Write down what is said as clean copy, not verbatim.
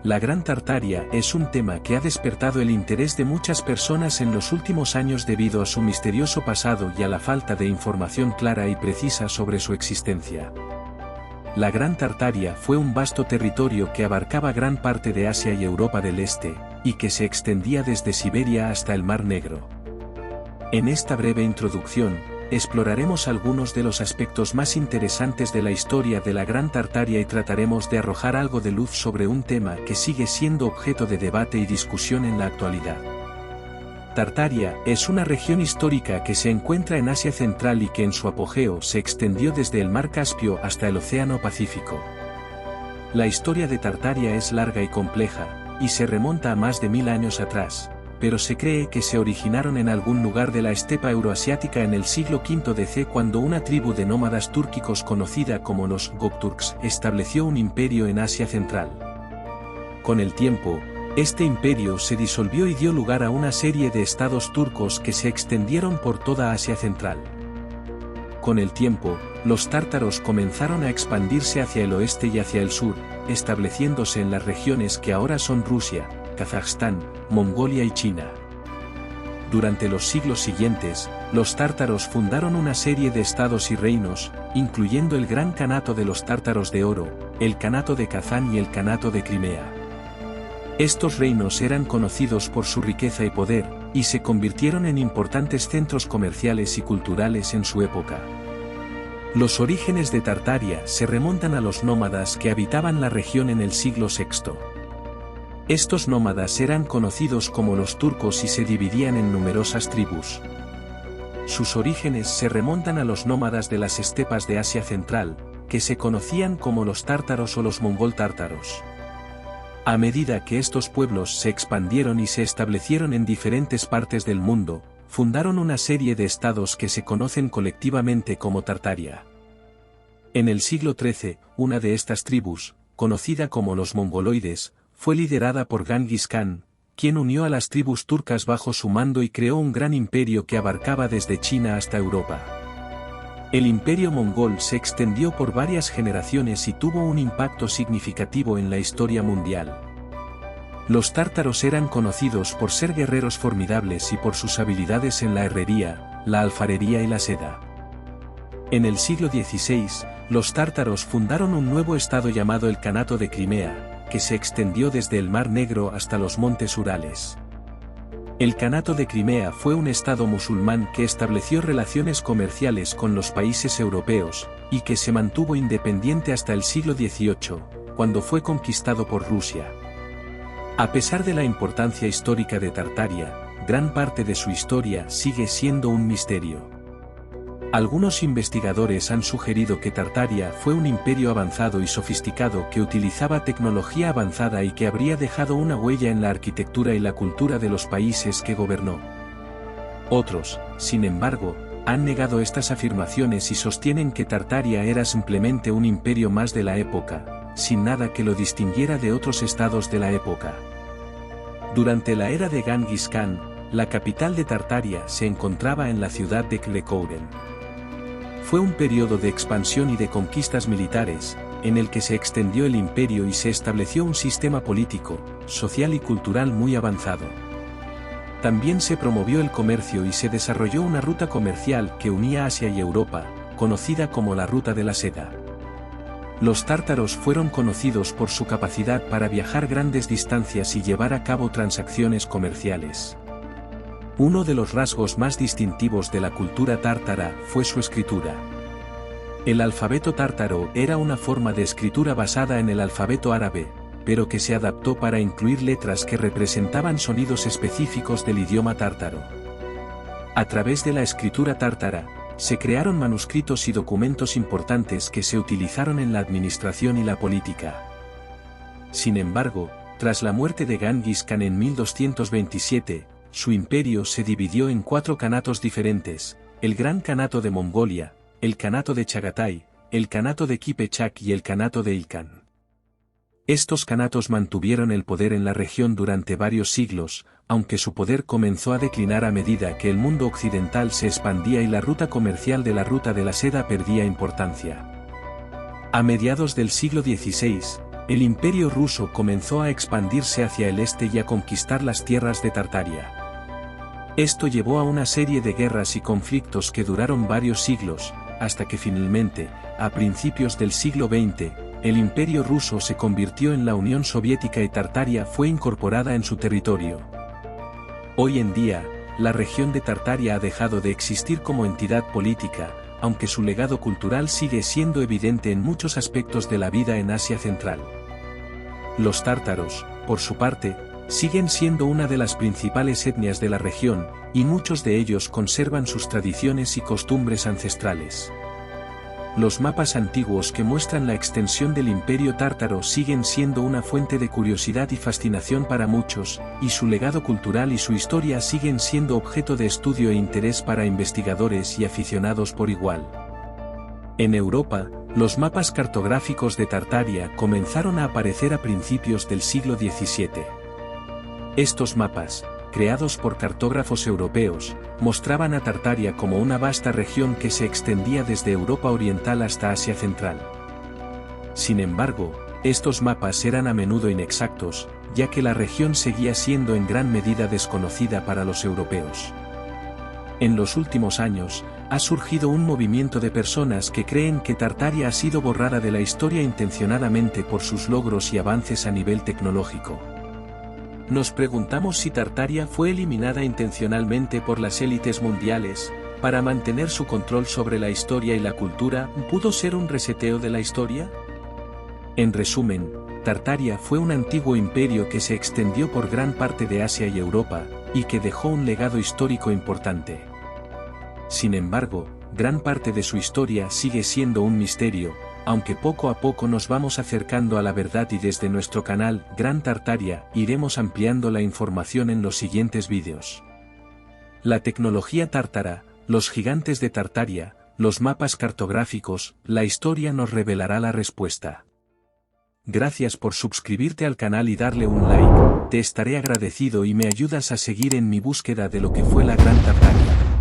La Gran Tartaria es un tema que ha despertado el interés de muchas personas en los últimos años debido a su misterioso pasado y a la falta de información clara y precisa sobre su existencia. La Gran Tartaria fue un vasto territorio que abarcaba gran parte de Asia y Europa del Este, y que se extendía desde Siberia hasta el Mar Negro. En esta breve introducción, exploraremos algunos de los aspectos más interesantes de la historia de la Gran Tartaria y trataremos de arrojar algo de luz sobre un tema que sigue siendo objeto de debate y discusión en la actualidad. Tartaria es una región histórica que se encuentra en Asia Central y que en su apogeo se extendió desde el Mar Caspio hasta el Océano Pacífico. La historia de Tartaria es larga y compleja, y se remonta a más de 1000 años atrás, pero se cree que se originaron en algún lugar de la estepa euroasiática en el siglo V DC cuando una tribu de nómadas túrquicos conocida como los Gökturks estableció un imperio en Asia Central. Con el tiempo, este imperio se disolvió y dio lugar a una serie de estados turcos que se extendieron por toda Asia Central. Con el tiempo, los tártaros comenzaron a expandirse hacia el oeste y hacia el sur, estableciéndose en las regiones que ahora son Rusia, Kazajstán, Mongolia y China. Durante los siglos siguientes, los tártaros fundaron una serie de estados y reinos, incluyendo el Gran Kanato de los Tártaros de Oro, el Kanato de Kazán y el Kanato de Crimea. Estos reinos eran conocidos por su riqueza y poder, y se convirtieron en importantes centros comerciales y culturales en su época. Los orígenes de Tartaria se remontan a los nómadas que habitaban la región en el siglo VI. Estos nómadas eran conocidos como los turcos y se dividían en numerosas tribus. Sus orígenes se remontan a los nómadas de las estepas de Asia Central, que se conocían como los tártaros o los mongol-tártaros. A medida que estos pueblos se expandieron y se establecieron en diferentes partes del mundo, fundaron una serie de estados que se conocen colectivamente como Tartaria. En el siglo XIII, una de estas tribus, conocida como los mongoloides, fue liderada por Genghis Khan, quien unió a las tribus turcas bajo su mando y creó un gran imperio que abarcaba desde China hasta Europa. El imperio mongol se extendió por varias generaciones y tuvo un impacto significativo en la historia mundial. Los tártaros eran conocidos por ser guerreros formidables y por sus habilidades en la herrería, la alfarería y la seda. En el siglo XVI, los tártaros fundaron un nuevo estado llamado el Kanato de Crimea, que se extendió desde el Mar Negro hasta los montes Urales. El Kanato de Crimea fue un estado musulmán que estableció relaciones comerciales con los países europeos, y que se mantuvo independiente hasta el siglo XVIII, cuando fue conquistado por Rusia. A pesar de la importancia histórica de Tartaria, gran parte de su historia sigue siendo un misterio. Algunos investigadores han sugerido que Tartaria fue un imperio avanzado y sofisticado que utilizaba tecnología avanzada y que habría dejado una huella en la arquitectura y la cultura de los países que gobernó. Otros, sin embargo, han negado estas afirmaciones y sostienen que Tartaria era simplemente un imperio más de la época, sin nada que lo distinguiera de otros estados de la época. Durante la era de Genghis Khan, la capital de Tartaria se encontraba en la ciudad de Krekouren. Fue un periodo de expansión y de conquistas militares, en el que se extendió el imperio y se estableció un sistema político, social y cultural muy avanzado. También se promovió el comercio y se desarrolló una ruta comercial que unía Asia y Europa, conocida como la Ruta de la Seda. Los tártaros fueron conocidos por su capacidad para viajar grandes distancias y llevar a cabo transacciones comerciales. Uno de los rasgos más distintivos de la cultura tártara fue su escritura. El alfabeto tártaro era una forma de escritura basada en el alfabeto árabe, pero que se adaptó para incluir letras que representaban sonidos específicos del idioma tártaro. A través de la escritura tártara, se crearon manuscritos y documentos importantes que se utilizaron en la administración y la política. Sin embargo, tras la muerte de Genghis Khan en 1227, su imperio se dividió en 4 kanatos diferentes: el Gran Kanato de Mongolia, el Kanato de Chagatai, el Kanato de Kipchak y el Kanato de Ilkhan. Estos kanatos mantuvieron el poder en la región durante varios siglos, aunque su poder comenzó a declinar a medida que el mundo occidental se expandía y la ruta comercial de la Ruta de la Seda perdía importancia. A mediados del siglo XVI, el Imperio ruso comenzó a expandirse hacia el este y a conquistar las tierras de Tartaria. Esto llevó a una serie de guerras y conflictos que duraron varios siglos, hasta que finalmente, a principios del siglo XX, el Imperio ruso se convirtió en la Unión Soviética y Tartaria fue incorporada en su territorio. Hoy en día, la región de Tartaria ha dejado de existir como entidad política, aunque su legado cultural sigue siendo evidente en muchos aspectos de la vida en Asia Central. Los tártaros, por su parte, siguen siendo una de las principales etnias de la región, y muchos de ellos conservan sus tradiciones y costumbres ancestrales. Los mapas antiguos que muestran la extensión del Imperio tártaro siguen siendo una fuente de curiosidad y fascinación para muchos, y su legado cultural y su historia siguen siendo objeto de estudio e interés para investigadores y aficionados por igual. En Europa, los mapas cartográficos de Tartaria comenzaron a aparecer a principios del siglo XVII. Estos mapas, creados por cartógrafos europeos, mostraban a Tartaria como una vasta región que se extendía desde Europa Oriental hasta Asia Central. Sin embargo, estos mapas eran a menudo inexactos, ya que la región seguía siendo en gran medida desconocida para los europeos. En los últimos años, ha surgido un movimiento de personas que creen que Tartaria ha sido borrada de la historia intencionadamente por sus logros y avances a nivel tecnológico. Nos preguntamos si Tartaria fue eliminada intencionalmente por las élites mundiales, para mantener su control sobre la historia y la cultura. ¿Pudo ser un reseteo de la historia? En resumen, Tartaria fue un antiguo imperio que se extendió por gran parte de Asia y Europa, y que dejó un legado histórico importante. Sin embargo, gran parte de su historia sigue siendo un misterio, aunque poco a poco nos vamos acercando a la verdad y desde nuestro canal, Gran Tartaria, iremos ampliando la información en los siguientes vídeos. La tecnología tártara, los gigantes de Tartaria, los mapas cartográficos, la historia nos revelará la respuesta. Gracias por suscribirte al canal y darle un like, te estaré agradecido y me ayudas a seguir en mi búsqueda de lo que fue la Gran Tartaria.